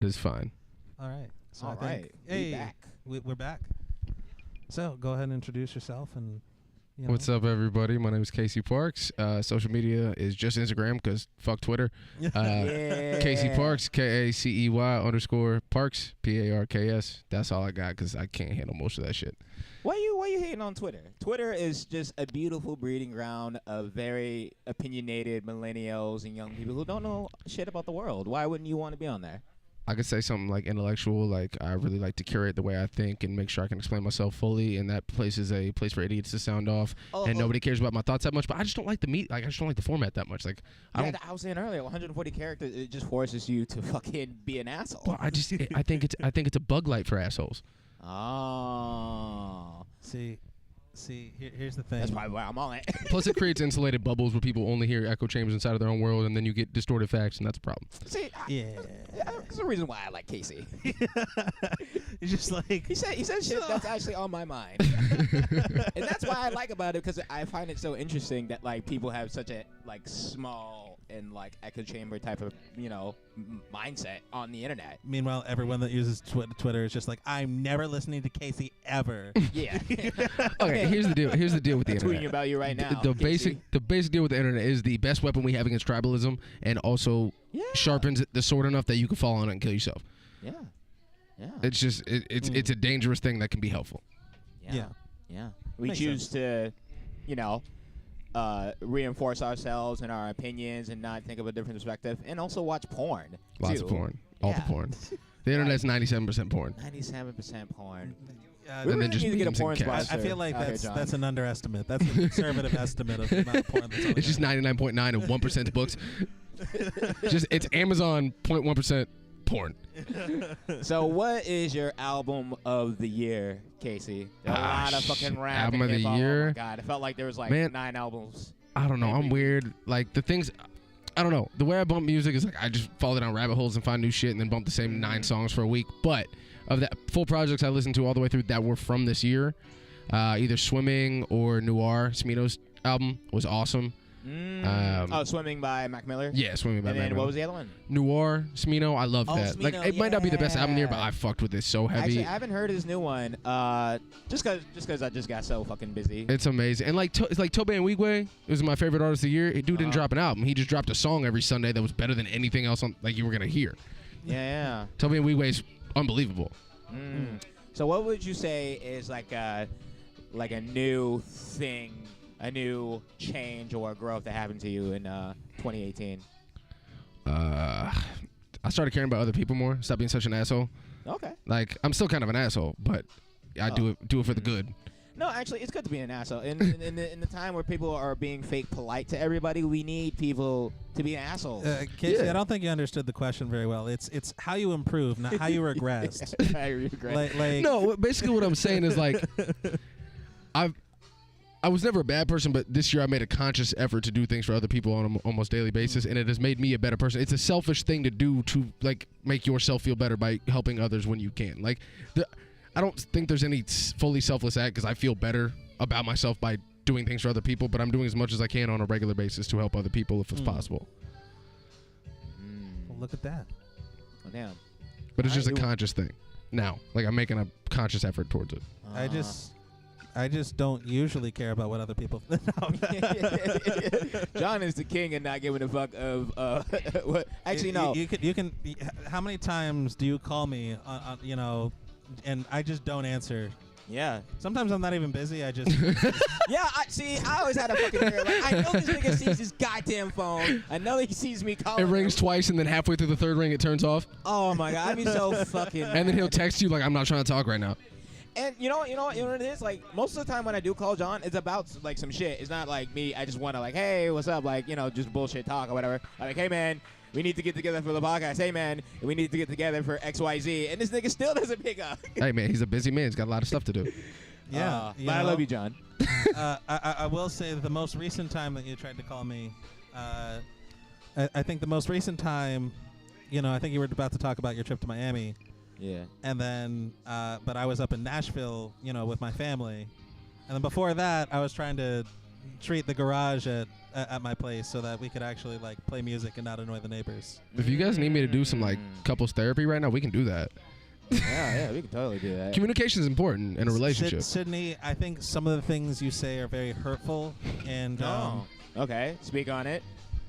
It's fine. All right. So All I think, right. hey, We back. we're back. So go ahead and introduce yourself and. You know. What's up, everybody? My name is Kacey Parks. Social media is just Instagram because fuck Twitter. Yeah. Kacey Parks, KACEY _Parks, PARKS. That's all I got because I can't handle most of that shit. Why you hating on Twitter? Twitter is just a beautiful breeding ground of very opinionated millennials and young people who don't know shit about the world. Why wouldn't you want to be on there? I could say something like intellectual, like I really like to curate the way I think and make sure I can explain myself fully, and that place is a place for idiots to sound off, and nobody cares about my thoughts that much, but I just don't like the I just don't like the format that much. Like, I was saying earlier, 140 characters, it just forces you to fucking be an asshole. Well, I think it's a bug light for assholes. Oh. See, here's the thing. That's probably why I'm on it. Plus, it creates insulated bubbles where people only hear echo chambers inside of their own world, and then you get distorted facts, and that's a problem. See, Yeah. That's the reason why I like Kacey. It's just like He said shit that's actually on my mind. And that's why I like about it, because I find it so interesting that like people have such a like small and like echo chamber type of mindset on the internet. Meanwhile, everyone that uses Twitter is just like, I'm never listening to Kacey ever. Yeah. Okay, here's the deal. Here's the deal with the internet. Tweeting about you right now. The basic deal with the internet is the best weapon we have against tribalism, and also sharpens the sword enough that you can fall on it and kill yourself. Yeah. Yeah. It's just it's a dangerous thing that can be helpful. Yeah. We Makes choose to, reinforce ourselves and our opinions and not think of a different perspective, and also watch porn. Lots too. of porn. All the Yeah. porn. The internet's 97% porn. 97% porn. We And then really just need to get a memes and porn cats. sponsor. I feel like out here, that's John. an underestimate. That's a conservative estimate of the amount of porn that's on It's just there. 99.9 and 1% books. It's Amazon 0.1% porn. So what is your album of the year, Kacey? There are a lot of fucking rap. Album and of the hip-hop. year? Oh my God, it felt like there was like Man. 9 albums. I don't know. I'm weird. Like the things, I don't know. The way I bump music is like I just fall down rabbit holes and find new shit and then bump the same 9 songs for a week. But of the full projects I listened to all the way through that were from this year, either Swimming or Noir, Smino's album was awesome. Swimming by Mac Miller? Yeah, Swimming by And Mac then Miller. what was the other one? Noir, Smino, I love that. Smino, Like it might not be the best album of the year, but yeah. I fucked with it so heavy. Actually, I haven't heard his new one. Just cause I just got so fucking busy. It's amazing. And like it's like Tobe and Wigwe was my favorite artist of the year. Dude didn't drop an album. He just dropped a song every Sunday that was better than anything else like you were gonna hear. Yeah. Tobe and Wigwe's unbelievable. So what would you say is like a new thing, a new change or growth that happened to you in 2018? I started caring about other people more. Stop being such an asshole. Okay. Like I'm still kind of an asshole, but I do it for the good. No, actually, it's good to be an asshole. In the time where people are being fake polite to everybody, we need people to be assholes. Casey, Yeah. I don't think you understood the question very well. It's how you improve, not how you regressed. I regret. like No, basically what I'm saying is like I was never a bad person, but this year I made a conscious effort to do things for other people on an almost daily basis, and it has made me a better person. It's a selfish thing to do to like make yourself feel better by helping others when you can. Like I don't think there's any fully selfless act because I feel better about myself by doing things for other people, but I'm doing as much as I can on a regular basis to help other people if it's possible. Well, look at that. Oh, damn. But it's just a You- conscious thing now. Like I'm making a conscious effort towards it. I just don't usually care about what other people. No. John is the king and not giving a fuck of. What? Actually, no. You can. How many times do you call me on and I just don't answer? Yeah. Sometimes I'm not even busy. I just. Yeah, I always had a fucking fear. Like, I know this nigga sees his goddamn phone. I know he sees me calling. It rings him. twice, and then halfway through the third ring, it turns off. Oh my god, I'd be so fucking. And then he'll text you like, "I'm not trying to talk right now." And you know what it is? Like most of the time when I do call John, it's about like some shit. It's not like me. I just want to like, hey, what's up? Like just bullshit talk or whatever. I'm like, hey man, we need to get together for the podcast. Hey man, we need to get together for XYZ. And this nigga still doesn't pick up. Hey man, he's a busy man. He's got a lot of stuff to do. Yeah, but I love you, John. I will say that the most recent time that you tried to call me, I think the most recent time, I think you were about to talk about your trip to Miami. Yeah. And then, but I was up in Nashville, with my family. And then before that, I was trying to treat the garage at at my place so that we could actually like play music and not annoy the neighbors. If you guys need me to do some like couples therapy right now, we can do that. Yeah, we can totally do that. Communication is important in a relationship. Sydney, I think some of the things you say are very hurtful, and Okay, speak on it.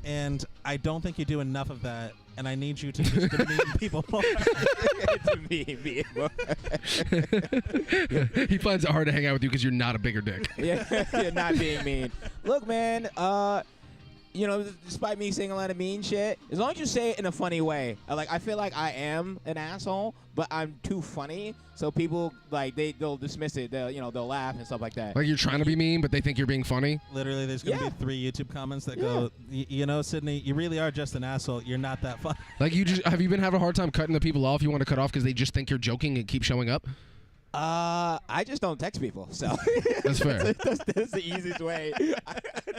and I don't think you do enough of that. And I need you to just demean people more. Me. He finds it hard to hang out with you because you're not a bigger dick. Yeah, you're not being mean. Look, man, you know, despite me saying a lot of mean shit, as long as you say it in a funny way. Like, I feel like I am an asshole, but I'm too funny, so people, like, they'll dismiss it. They'll laugh and stuff like that. Like you're trying to be mean, but they think you're being funny. Literally, there's going to be 3 YouTube comments that go, you know, Sydney, you really are just an asshole. You're not that funny. Like, have you been having a hard time cutting the people off you want to cut off because they just think you're joking and keep showing up? I just don't text people, so That's fair. that's the easiest way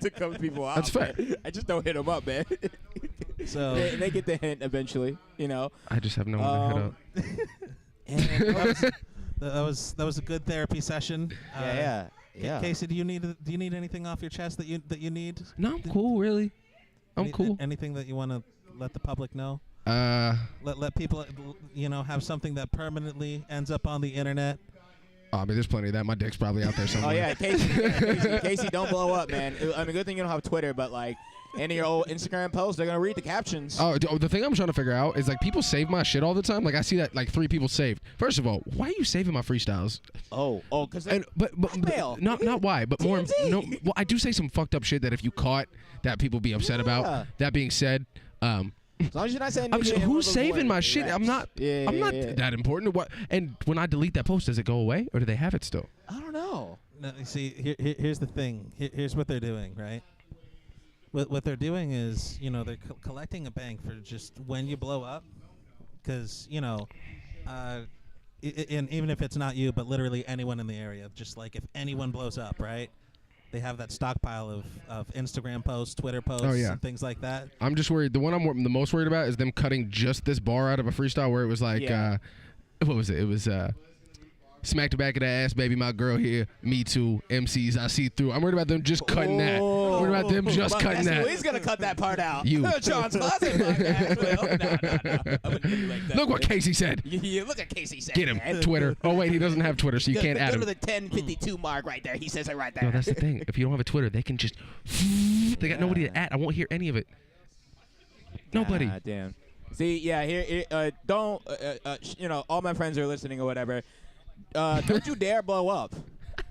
to cut people off. That's fair. Man. I just don't hit them up, man. So they get the hint eventually, you know. I just have no one to hit up. And that was a good therapy session. yeah. Kacey, do you need anything off your chest that you need? No, I'm cool, really. I'm cool. Anything that you want to let the public know? Let people, you know, have something that permanently ends up on the internet. Oh, I mean, there's plenty of that. My dick's probably out there somewhere. Oh yeah, Kacey, don't blow up, man. I mean, good thing you don't have Twitter, but like any of your old Instagram posts, they're gonna read the captions. Oh, the thing I'm trying to figure out is like people save my shit all the time. Like I see that like 3 people saved. First of all, why are you saving my freestyles? Because but not why, but more no. Well, I do say some fucked up shit that if you caught, that people be upset about. That being said, as long as you're not saying who's saving my shit? I'm not Yeah. that important. What? And when I delete that post, does it go away or do they have it still? I don't know. No, you see, here's the thing. Here's what they're doing, right? What they're doing is, you know, they're collecting a bank for just when you blow up, because you know, and even if it's not you, but literally anyone in the area, just like if anyone blows up, right? They have that stockpile of Instagram posts, Twitter posts, and things like that. I'm just worried. The one I'm the most worried about is them cutting just this bar out of a freestyle where it was like, what was it? It was smack the back of the ass, baby, my girl here, me too, MCs, I see through. I'm worried about them just cutting that. I'm worried about them just cutting that. He's going to cut that part out. You. John's Closet podcast. No. I'm gonna like that. Look what Kacey said. Yeah, look at Kacey said. Get him. Man. Twitter. Oh, wait, he doesn't have Twitter, so you can't add him. Go to the 10:52 mark right there. He says it right there. No, that's the thing. If you don't have a Twitter, they can just... They got nobody to add. I won't hear any of it. Nobody. God damn. See, yeah, here, don't, you know, all my friends are listening or whatever. Don't you dare blow up,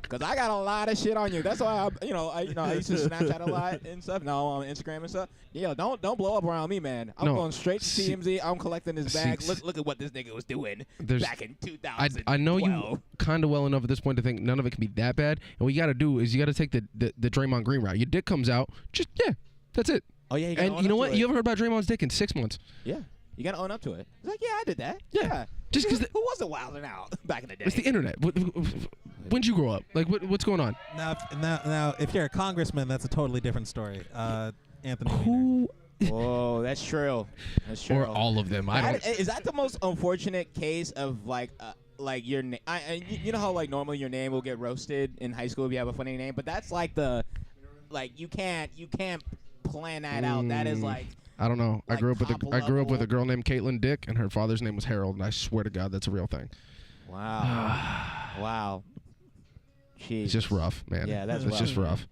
cause I got a lot of shit on you. That's why I used to Snapchat a lot and stuff. Now on Instagram and stuff. Yeah, don't blow up around me, man. I'm going straight to TMZ. I'm collecting his bag. Look at what this nigga was doing back in 2000. I know you kind of well enough at this point to think none of it can be that bad. And what you got to do is you got to take the Draymond Green route. Your dick comes out, just that's it. Oh yeah, and you know what? You ever heard about Draymond's dick in 6 months? Yeah, you gotta own up to it. It's like, yeah, I did that. Yeah. Just because who wasn't wilding out back in the day? It's the internet. When'd you grow up? Like, what's going on? Now, if you're a congressman, that's a totally different story. Anthony. Who? Oh, that's true. That's true. Or all of them. Is that the most unfortunate case of like your name? You know how like normally your name will get roasted in high school if you have a funny name, but that's like you can't plan that out. That is like. I don't know. Like I grew up with a girl named Caitlin Dick, and her father's name was Harold, and I swear to God, that's a real thing. Wow. Wow. Jeez. It's just rough, man. Yeah, that's it's just rough.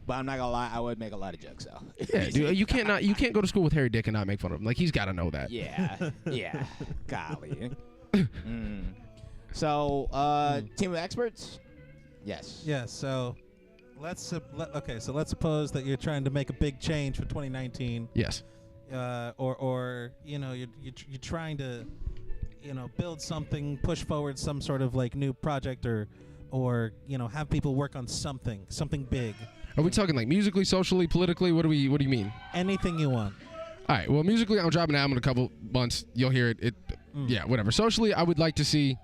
But I'm not gonna lie, I would make a lot of jokes though. Yeah, dude, you can't go to school with Harry Dick and not make fun of him. Like he's got to know that. Yeah. Golly. So, team of experts. Yes. Yeah. So. Let's suppose that you're trying to make a big change for 2019. Yes. Or you know you're trying to, you know, build something, push forward some sort of like new project or you know have people work on something big. Are we talking like musically, socially, politically? What do you mean? Anything you want. All right. Well, musically, I'm dropping an album in a couple months. You'll hear it. Yeah, whatever. Socially, I would like to see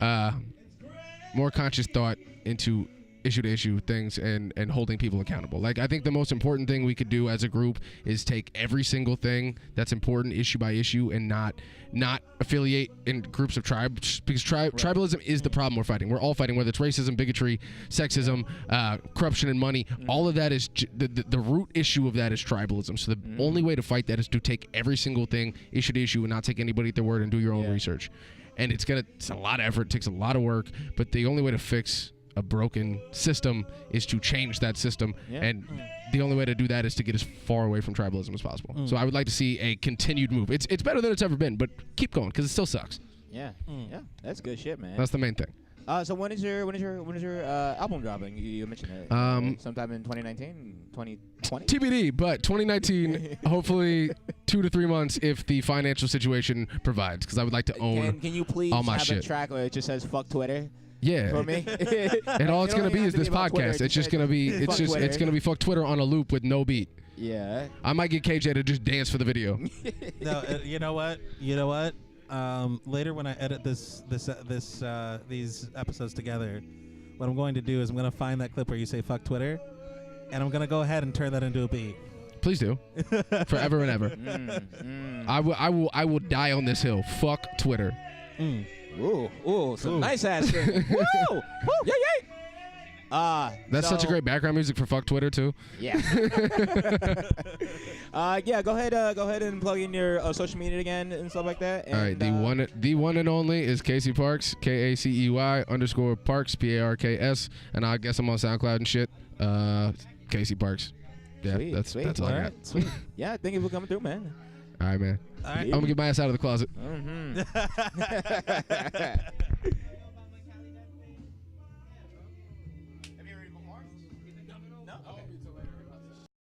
more conscious thought into issue to issue things and holding people accountable. Like, I think the most important thing we could do as a group is take every single thing that's important issue by issue and not affiliate in groups of tribes, because tribalism is the problem we're fighting. We're all fighting, whether it's racism, bigotry, sexism, corruption and money. All of that is the root issue of that is tribalism. So the only way to fight that is to take every single thing issue to issue and not take anybody at their word and do your own research. And it's a lot of effort, it takes a lot of work, but the only way to fix a broken system is to change that system, and the only way to do that is to get as far away from tribalism as possible. So I would like to see a continued move. It's better than it's ever been, but keep going because it still sucks. Yeah, that's good shit, man. That's the main thing. So when is your album dropping? You mentioned it. Sometime in 2019, 2020. TBD, but 2019, hopefully 2 to 3 months if the financial situation provides, because I would like to own. Can you please all my have shit. A track where it just says "fuck Twitter"? Yeah. For me. And all it's gonna be is this podcast. It's just gonna be it's gonna be fuck Twitter on a loop with no beat. Yeah. I might get KJ to just dance for the video. No, you know what? Later when I edit these episodes together, what I'm going to do is I'm going to find that clip where you say "fuck Twitter," and I'm going to go ahead and turn that into a beat. Please do, forever and ever. I will die on this hill. Fuck Twitter. Ooh, some nice ass thing. Woo! Woo! Yay! That's such a great background music for fuck Twitter too. Yeah. Go ahead and plug in your social media again and stuff like that. And, all right, the one and only is Kacey Parks, KACEY_Parks, PARKS, and I guess I'm on SoundCloud and shit. Kacey Parks. Yeah, sweet, that's all I got. Sweet. Yeah, thank you for coming through, man. All right, man. All right. I'm gonna get my ass out of the closet. Mm-hmm.